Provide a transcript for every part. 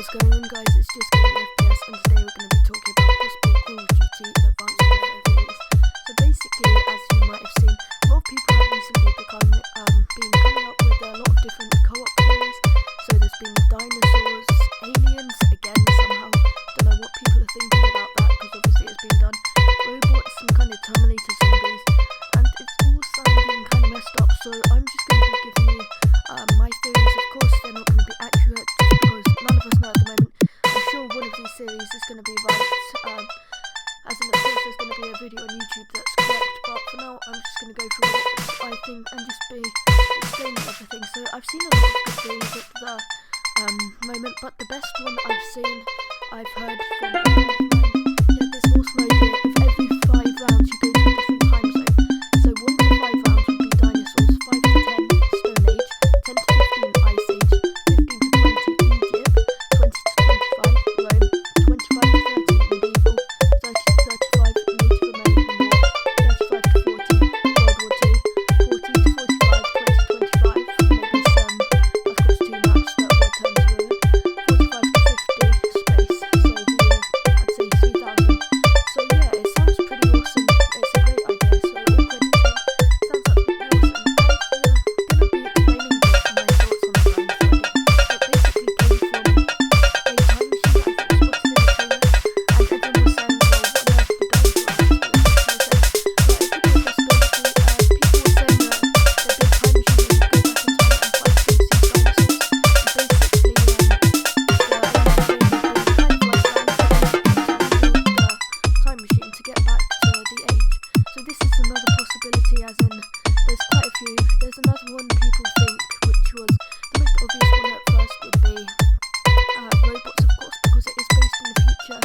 What's going on, guys? It's just Gaming FPS, and today we're going to be talking about possible Call of Duty Advanced Warfare theories. So basically, as you might have seen, a lot of people have recently been coming up with a lot of different co-op theories. So there's been dinosaurs, aliens, again somehow. Don't know what people are thinking about that, because obviously it's been done. Robots, some kind of Terminator zombies, and it's all sounding kind of messed up. So I'm just going to be giving you my theories. Of course, they're not going to be accurate, just because none of us know at the moment. I'm sure one of these theories is going to be right, as in of course there's going to be a video on YouTube that's correct, but for now I'm just going to go through what I think and just be explaining everything. So I've seen a lot of good theories at the moment, but the best one I've heard from a friend of mine, he had this awesome idea of every 5 rounds you go to a different time zone. So 1 to 5 rounds would be dinosaurs, 5 to 10 Stone Age, 10 to 15 Ice Age, 15 to 20 Egypt, 20 to 25 Rome, 25 to 30 Medieval, 30 to 35 Native American War, 35 to 40 World War II, 40 to 45 2025, maybe some, of course 2 maps that were turned to ruin, 45 to 50 space, so I'd say 3000. So yeah, it sounds pretty awesome. It's a great idea, so all credit to him. Sounds absolutely awesome. I'm gonna be explaining my thoughts on the dinosaur idea. It basically came from a time machine that I think was spotted in a trailer, and everyone was saying, well, what on earth did dinosaurs do? It makes no sense. But it's a good possibility. People were saying that there'd be a time machine where you go back in time and fight against these dinosaurs. And basically, the aim of the game would be kind of like the time machine to get back to the age. So this is another possibility, as in there's quite a few. There's another one people think, which was the most obvious one at first, would be robots, of course, because it is based in the future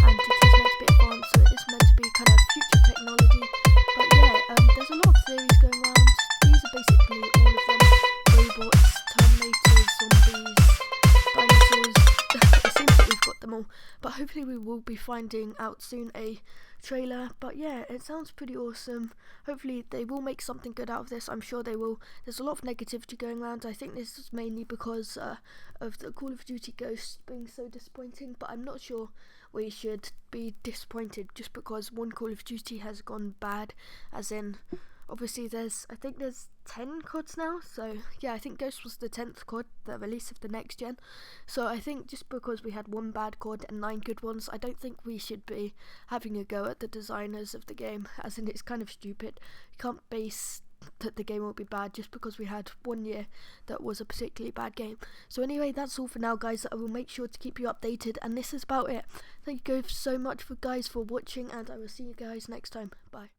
and it is meant to be advanced, so it is meant to be kind of future technology. But yeah, there's a lot of theories going around. These are basically all of them: robots, Terminators, zombies, dinosaurs. It seems that we've got them all, but hopefully we will be finding out soon a trailer. But yeah, it sounds pretty awesome. Hopefully they will make something good out of this. I'm sure they will. There's a lot of negativity going around. I think this is mainly because of the Call of Duty Ghosts being so disappointing, but I'm not sure we should be disappointed just because one Call of Duty has gone bad, as in obviously I think there's 10 CODs now. So yeah, I think Ghost was the 10th COD, the release of the next gen. So I think just because we had 1 bad COD and 9 good ones, I don't think we should be having a go at the designers of the game, as in it's kind of stupid. You can't base that the game will be bad just because we had 1 year that was a particularly bad game. So anyway, that's all for now, guys. I will make sure to keep you updated, and this is about it. Thank you so much for watching, and I will see you guys next time. Bye.